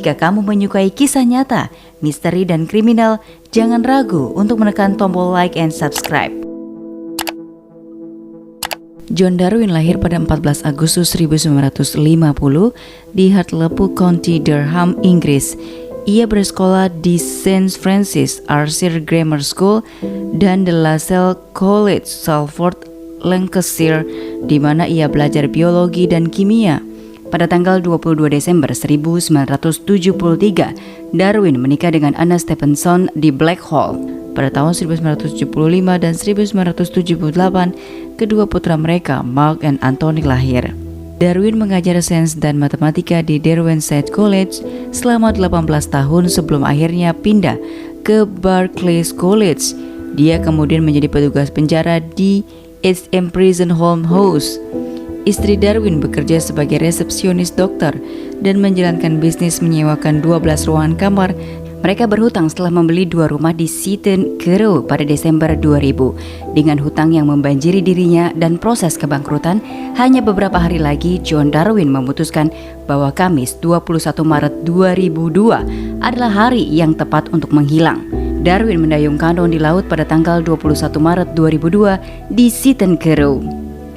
Jika kamu menyukai kisah nyata, misteri dan kriminal, jangan ragu untuk menekan tombol like and subscribe. John Darwin lahir pada 14 Agustus 1950 di Hartlepool County, Durham, Inggris. Ia bersekolah di St. Francis Xavier Grammar School dan The La Salle College, Salford, Lancashire, di mana ia belajar biologi dan kimia. Pada tanggal 22 Desember 1973, Darwin menikah dengan Anna Stephenson di Blackhall. Pada tahun 1975 dan 1978, kedua putra mereka, Mark and Anthony, lahir. Darwin mengajar sains dan matematika di Derwentshire College selama 18 tahun sebelum akhirnya pindah ke Barclays College. Dia kemudian menjadi petugas penjara di H.M. Prison Home House. Istri Darwin bekerja sebagai resepsionis dokter dan menjalankan bisnis menyewakan 12 ruangan kamar. Mereka berhutang setelah membeli 2 rumah di Seaton Carew pada Desember 2000. Dengan hutang yang membanjiri dirinya dan proses kebangkrutan, hanya beberapa hari lagi John Darwin memutuskan bahwa Kamis 21 Maret 2002 adalah hari yang tepat untuk menghilang. Darwin mendayung kano di laut pada tanggal 21 Maret 2002 di Seaton Carew.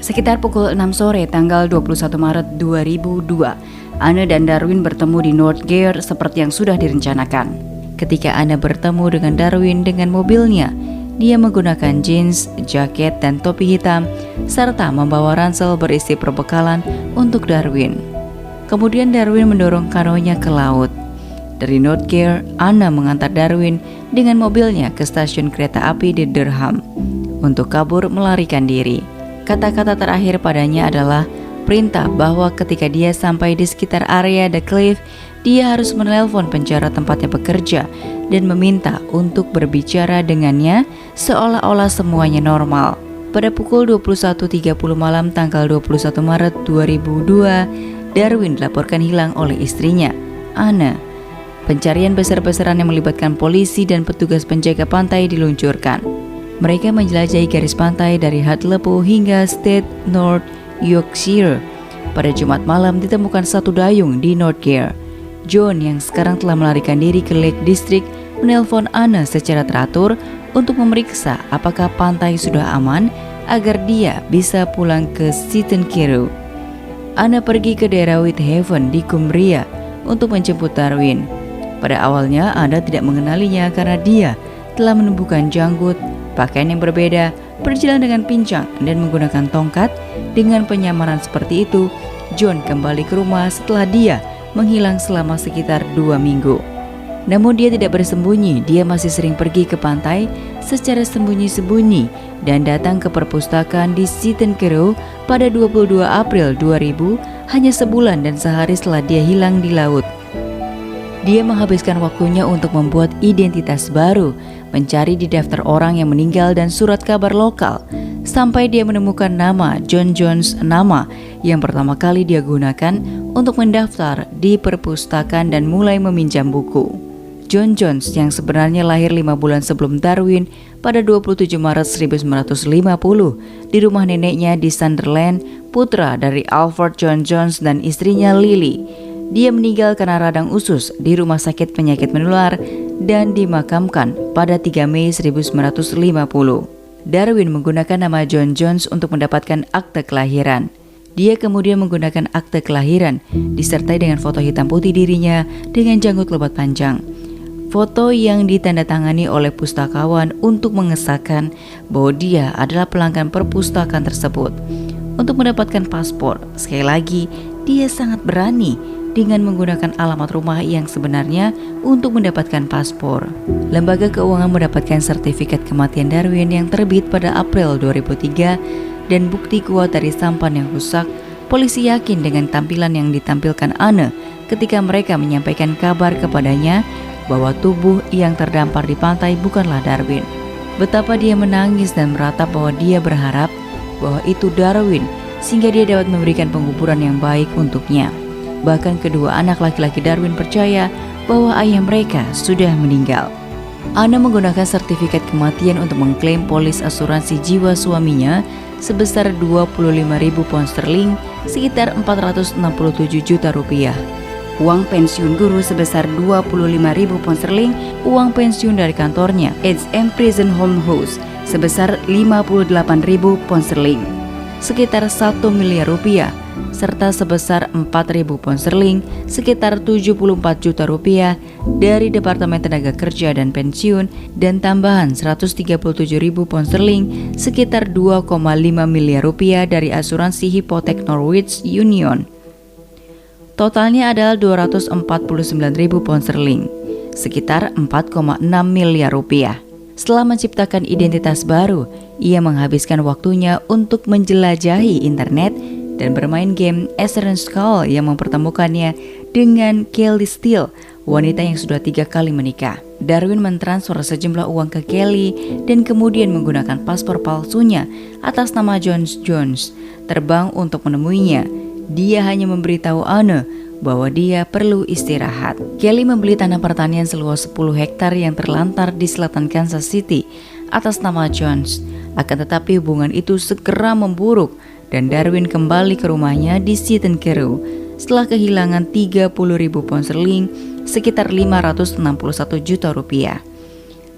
Sekitar pukul 6 sore tanggal 21 Maret 2002, Anna dan Darwin bertemu di North Gare seperti yang sudah direncanakan. Ketika Anna bertemu dengan Darwin dengan mobilnya, dia menggunakan jeans, jaket, dan topi hitam, serta membawa ransel berisi perbekalan untuk Darwin. Kemudian Darwin mendorong kanonya ke laut. Dari North Gare, Anna mengantar Darwin dengan mobilnya ke stasiun kereta api di Durham untuk kabur melarikan diri. Kata-kata terakhir padanya adalah perintah bahwa ketika dia sampai di sekitar area The Cliff, dia harus menelpon penjara tempatnya bekerja dan meminta untuk berbicara dengannya seolah-olah semuanya normal. Pada pukul 21.30 malam tanggal 21 Maret 2002, Darwin dilaporkan hilang oleh istrinya, Anna. Pencarian besar-besaran yang melibatkan polisi dan petugas penjaga pantai diluncurkan. Mereka menjelajahi garis pantai dari Hartlepool hingga State North Yorkshire. Pada Jumat malam ditemukan satu dayung di North Gare. John yang sekarang telah melarikan diri ke Lake District menelpon Anna secara teratur untuk memeriksa apakah pantai sudah aman agar dia bisa pulang ke Seaton Carew. Anna pergi ke daerah Whitehaven di Cumbria untuk menjemput Darwin. Pada awalnya Anna tidak mengenalinya karena dia telah menumbuhkan janggut, pakaian yang berbeda, berjalan dengan pincang dan menggunakan tongkat. Dengan penyamaran seperti itu, John kembali ke rumah setelah dia menghilang selama sekitar 2 minggu. Namun dia tidak bersembunyi, dia masih sering pergi ke pantai secara sembunyi-sembunyi dan datang ke perpustakaan di Seaton Carew pada 22 April 2000, hanya sebulan dan sehari setelah dia hilang di laut. Dia menghabiskan waktunya untuk membuat identitas baru, mencari di daftar orang yang meninggal dan surat kabar lokal, sampai dia menemukan nama John Jones, nama yang pertama kali dia gunakan untuk mendaftar di perpustakaan dan mulai meminjam buku. John Jones yang sebenarnya lahir 5 bulan sebelum Darwin pada 27 Maret 1950 di rumah neneknya di Sunderland, putra dari Alfred John Jones dan istrinya Lily. Dia meninggal karena radang usus di rumah sakit penyakit menular dan dimakamkan pada 3 Mei 1950. Darwin menggunakan nama John Jones untuk mendapatkan akte kelahiran. Dia kemudian menggunakan akte kelahiran disertai dengan foto hitam putih dirinya dengan janggut lebat panjang. Foto yang ditandatangani oleh pustakawan untuk mengesahkan bahwa dia adalah pelanggan perpustakaan tersebut. Untuk mendapatkan paspor, sekali lagi, dia sangat berani dengan menggunakan alamat rumah yang sebenarnya untuk mendapatkan paspor. Lembaga keuangan mendapatkan sertifikat kematian Darwin yang terbit pada April 2003 dan bukti kuat dari sampan yang rusak. Polisi yakin dengan tampilan yang ditampilkan Anna ketika mereka menyampaikan kabar kepadanya bahwa tubuh yang terdampar di pantai bukanlah Darwin. Betapa dia menangis dan meratap bahwa dia berharap bahwa itu Darwin sehingga dia dapat memberikan penguburan yang baik untuknya. Bahkan kedua anak laki-laki Darwin percaya bahwa ayah mereka sudah meninggal. Anna menggunakan sertifikat kematian untuk mengklaim polis asuransi jiwa suaminya sebesar 25.000 pound sterling, sekitar 467 juta rupiah. uang pensiun guru sebesar 25.000 pound sterling, uang pensiun dari kantornya HM Prison Home House sebesar 58.000 pound sterling, sekitar 1 miliar rupiah, serta sebesar 4.000 pound sterling, sekitar 74 juta rupiah dari Departemen Tenaga Kerja dan Pensiun, dan tambahan 137.000 pound sterling, sekitar 2,5 miliar rupiah dari asuransi hipotek Norwich Union. Totalnya adalah 249.000 pound sterling, sekitar 4,6 miliar rupiah. Setelah menciptakan identitas baru, ia menghabiskan waktunya untuk menjelajahi internet dan bermain game Ascendant Skull yang mempertemukannya dengan Kelly Steele, wanita yang sudah 3 kali menikah. Darwin mentransfer sejumlah uang ke Kelly dan kemudian menggunakan paspor palsunya atas nama Jones terbang untuk menemuinya. Dia hanya memberitahu Anne bahwa dia perlu istirahat. Kelly membeli tanah pertanian seluas 10 hektar yang terlantar di selatan Kansas City atas nama Jones. Akan tetapi hubungan itu segera memburuk dan Darwin kembali ke rumahnya di Seaton Carew setelah kehilangan 30.000 pound sterling, sekitar 561 juta rupiah.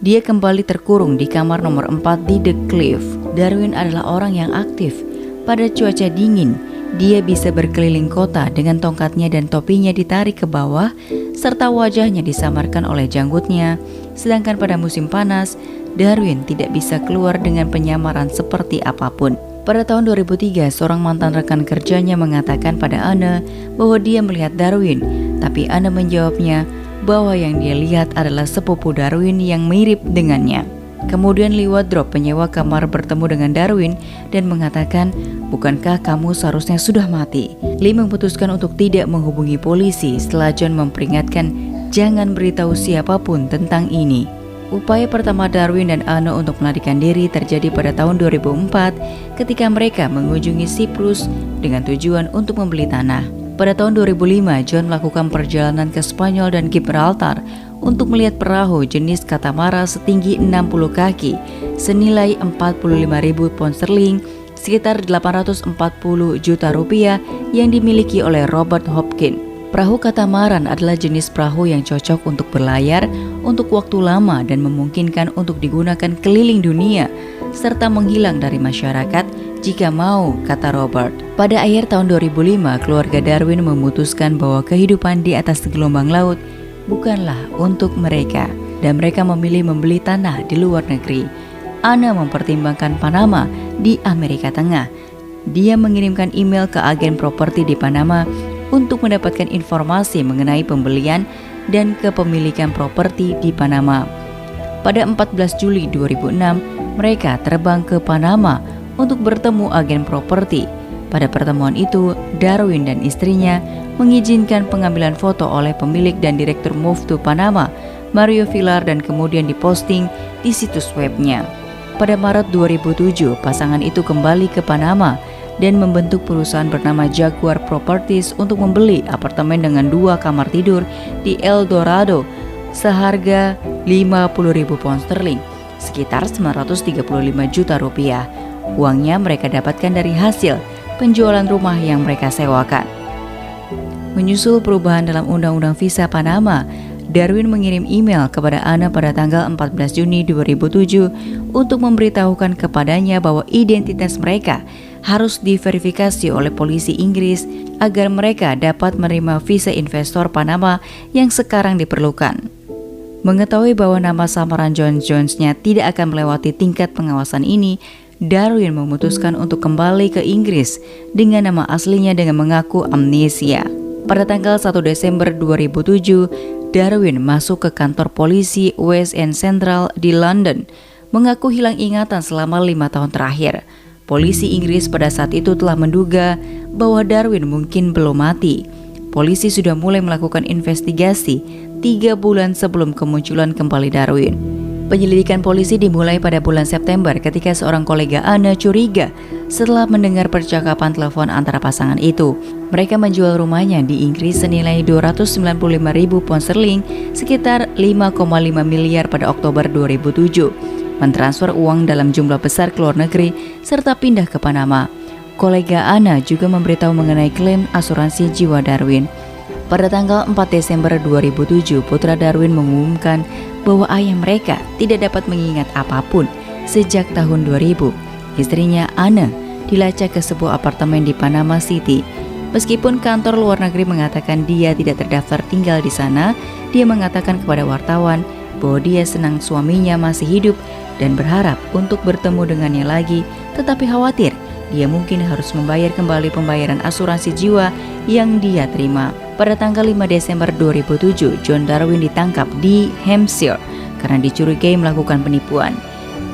Dia kembali terkurung di kamar nomor 4 di The Cliff. Darwin adalah orang yang aktif. Pada cuaca dingin, dia bisa berkeliling kota dengan tongkatnya dan topinya ditarik ke bawah, serta wajahnya disamarkan oleh janggutnya. Sedangkan pada musim panas, Darwin tidak bisa keluar dengan penyamaran seperti apapun. Pada tahun 2003, seorang mantan rekan kerjanya mengatakan pada Anne bahwa dia melihat Darwin, tapi Anne menjawabnya bahwa yang dia lihat adalah sepupu Darwin yang mirip dengannya. Kemudian Lee Wardrop, penyewa kamar, bertemu dengan Darwin dan mengatakan, "Bukankah kamu seharusnya sudah mati?" Lee memutuskan untuk tidak menghubungi polisi setelah John memperingatkan jangan beritahu siapapun tentang ini. Upaya pertama Darwin dan Anne untuk melarikan diri terjadi pada tahun 2004 ketika mereka mengunjungi Siprus dengan tujuan untuk membeli tanah. Pada tahun 2005, John melakukan perjalanan ke Spanyol dan Gibraltar untuk melihat perahu jenis katamara setinggi 60 kaki senilai 45.000 pound sterling, sekitar 840 juta rupiah yang dimiliki oleh Robert Hopkins. Perahu katamaran adalah jenis perahu yang cocok untuk berlayar untuk waktu lama dan memungkinkan untuk digunakan keliling dunia serta menghilang dari masyarakat jika mau, kata Robert. Pada akhir tahun 2005, keluarga Darwin memutuskan bahwa kehidupan di atas gelombang laut bukanlah untuk mereka dan mereka memilih membeli tanah di luar negeri. Anne mempertimbangkan Panama di Amerika Tengah. Dia mengirimkan email ke agen properti di Panama untuk mendapatkan informasi mengenai pembelian dan kepemilikan properti di Panama. Pada 14 Juli 2006, mereka terbang ke Panama untuk bertemu agen properti. Pada pertemuan itu, Darwin dan istrinya mengizinkan pengambilan foto oleh pemilik dan direktur Move to Panama, Mario Villar, dan kemudian diposting di situs webnya. Pada Maret 2007, pasangan itu kembali ke Panama dan membentuk perusahaan bernama Jaguar Properties untuk membeli apartemen dengan 2 kamar tidur di El Dorado seharga 50.000 pound sterling, sekitar 935 juta rupiah. Uangnya mereka dapatkan dari hasil penjualan rumah yang mereka sewakan. Menyusul perubahan dalam Undang-Undang Visa Panama, Darwin mengirim email kepada Anne pada tanggal 14 Juni 2007 untuk memberitahukan kepadanya bahwa identitas mereka harus diverifikasi oleh polisi Inggris agar mereka dapat menerima visa investor Panama yang sekarang diperlukan. Mengetahui bahwa nama samaran Jones-nya tidak akan melewati tingkat pengawasan ini, Darwin memutuskan untuk kembali ke Inggris dengan nama aslinya dengan mengaku amnesia. Pada tanggal 1 Desember 2007, Darwin masuk ke kantor polisi West End Central di London, mengaku hilang ingatan selama 5 tahun terakhir. Polisi Inggris pada saat itu telah menduga bahwa Darwin mungkin belum mati. Polisi sudah mulai melakukan investigasi 3 bulan sebelum kemunculan kembali Darwin. Penyelidikan polisi dimulai pada bulan September ketika seorang kolega Anne curiga setelah mendengar percakapan telepon antara pasangan itu. Mereka menjual rumahnya di Inggris senilai 295.000 pound sterling, sekitar 5,5 miliar pada Oktober 2007. Mentransfer uang dalam jumlah besar ke luar negeri serta pindah ke Panama. Kolega Anne juga memberitahu mengenai klaim asuransi jiwa Darwin. Pada tanggal 4 Desember 2007, putra Darwin mengumumkan bahwa ayah mereka tidak dapat mengingat apapun sejak tahun 2000. Istrinya, Anne, dilacak ke sebuah apartemen di Panama City. Meskipun kantor luar negeri mengatakan dia tidak terdaftar tinggal di sana, dia mengatakan kepada wartawan bahwa dia senang suaminya masih hidup dan berharap untuk bertemu dengannya lagi, tetapi khawatir dia mungkin harus membayar kembali pembayaran asuransi jiwa yang dia terima. Pada tanggal 5 Desember 2007, John Darwin ditangkap di Hampshire karena dicurigai melakukan penipuan.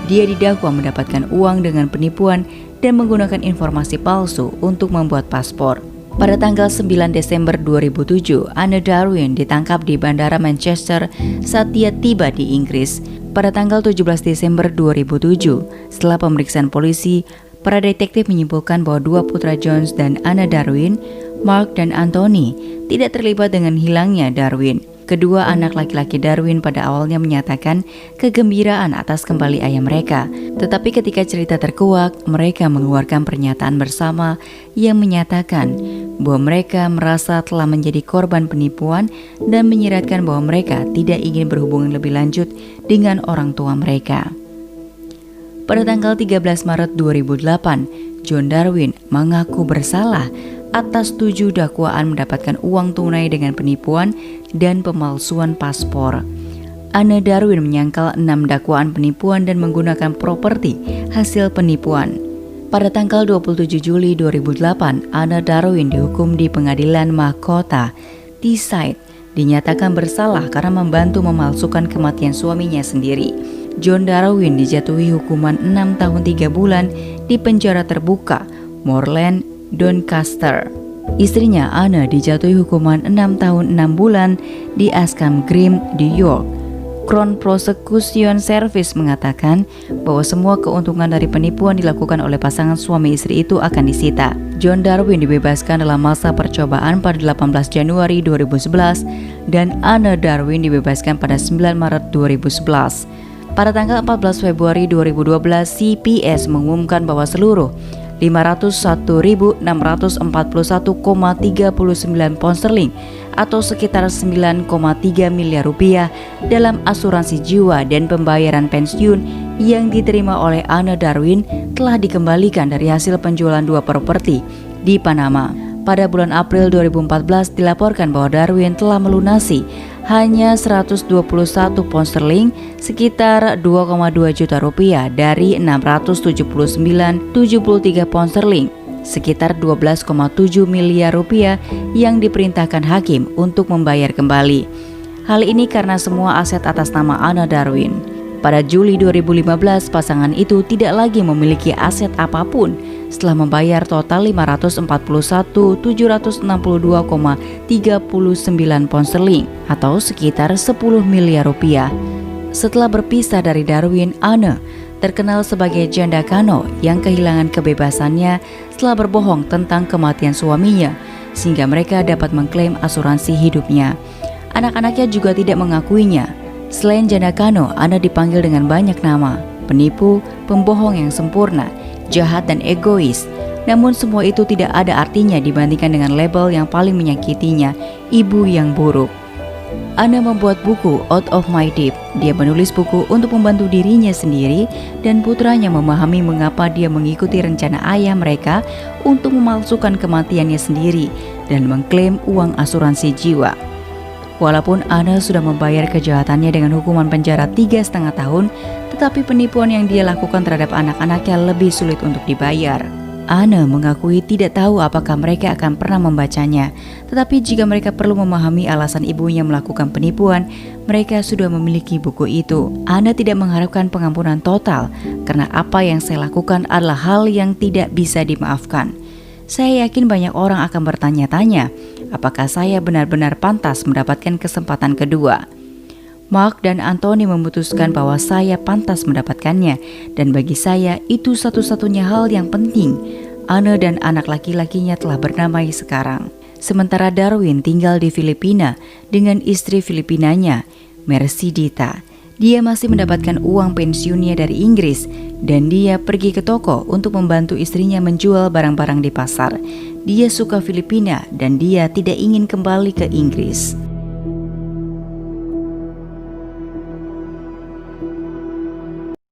Dia didakwa mendapatkan uang dengan penipuan dan menggunakan informasi palsu untuk membuat paspor. Pada tanggal 9 Desember 2007, Anne Darwin ditangkap di Bandara Manchester saat dia tiba di Inggris. Pada tanggal 17 Desember 2007, setelah pemeriksaan polisi, para detektif menyimpulkan bahwa dua putra Jones dan Anne Darwin, Mark dan Anthony, tidak terlibat dengan hilangnya Darwin. Kedua anak laki-laki Darwin pada awalnya menyatakan kegembiraan atas kembali ayah mereka. Tetapi ketika cerita terkuak, mereka mengeluarkan pernyataan bersama yang menyatakan bahwa mereka merasa telah menjadi korban penipuan dan menyiratkan bahwa mereka tidak ingin berhubungan lebih lanjut dengan orang tua mereka. Pada tanggal 13 Maret 2008, John Darwin mengaku bersalah atas 7 dakwaan mendapatkan uang tunai dengan penipuan dan pemalsuan paspor. Anne Darwin menyangkal 6 dakwaan penipuan dan menggunakan properti hasil penipuan. Pada tanggal 27 Juli 2008, Anne Darwin dihukum di pengadilan mahkota Teesside, dinyatakan bersalah karena membantu memalsukan kematian suaminya sendiri. John Darwin dijatuhi hukuman 6 tahun 3 bulan di penjara terbuka Moreland, Doncaster. Istrinya Anne dijatuhi hukuman 6 tahun 6 bulan di Ashcombe Green di York. Crown Prosecution Service mengatakan bahwa semua keuntungan dari penipuan dilakukan oleh pasangan suami istri itu akan disita. John Darwin dibebaskan dalam masa percobaan pada 18 Januari 2011 dan Anne Darwin dibebaskan pada 9 Maret 2011. Pada tanggal 14 Februari 2012, CPS mengumumkan bahwa seluruh 501.641,39 pound sterling atau sekitar 9,3 miliar rupiah dalam asuransi jiwa dan pembayaran pensiun yang diterima oleh Anne Darwin telah dikembalikan dari hasil penjualan 2 properti di Panama. Pada bulan April 2014 dilaporkan bahwa Darwin telah melunasi hanya 121 pound sterling sekitar 2,2 juta rupiah dari 679,73 pound sterling sekitar 12,7 miliar rupiah yang diperintahkan hakim untuk membayar kembali. Hal ini karena semua aset atas nama Anne Darwin. Pada Juli 2015, pasangan itu tidak lagi memiliki aset apapun setelah membayar total 541.762,39 pound sterling atau sekitar 10 miliar rupiah. Setelah berpisah dari Darwin, Anne terkenal sebagai janda kano yang kehilangan kebebasannya setelah berbohong tentang kematian suaminya sehingga mereka dapat mengklaim asuransi hidupnya. Anak-anaknya juga tidak mengakuinya. Selain janda kano, Anne dipanggil dengan banyak nama: penipu, pembohong yang sempurna, jahat dan egois. Namun semua itu tidak ada artinya dibandingkan dengan label yang paling menyakitinya, ibu yang buruk. Anne membuat buku Out of My Deep. Dia menulis buku untuk membantu dirinya sendiri dan putranya memahami mengapa dia mengikuti rencana ayah mereka untuk memalsukan kematiannya sendiri dan mengklaim uang asuransi jiwa. Walaupun Anne sudah membayar kejahatannya dengan hukuman penjara 3,5 tahun, tetapi penipuan yang dia lakukan terhadap anak-anaknya lebih sulit untuk dibayar. Anne mengakui tidak tahu apakah mereka akan pernah membacanya, tetapi jika mereka perlu memahami alasan ibunya melakukan penipuan, mereka sudah memiliki buku itu. Anne tidak mengharapkan pengampunan total, karena apa yang saya lakukan adalah hal yang tidak bisa dimaafkan. Saya yakin banyak orang akan bertanya-tanya, apakah saya benar-benar pantas mendapatkan kesempatan kedua? Mark dan Anthony memutuskan bahwa saya pantas mendapatkannya, dan bagi saya itu satu-satunya hal yang penting. Anne dan anak laki-lakinya telah bernamai sekarang. Sementara Darwin tinggal di Filipina dengan istri Filipinanya, Mercy Dita. Dia masih mendapatkan uang pensiunnya dari Inggris dan dia pergi ke toko untuk membantu istrinya menjual barang-barang di pasar. Dia suka Filipina dan dia tidak ingin kembali ke Inggris.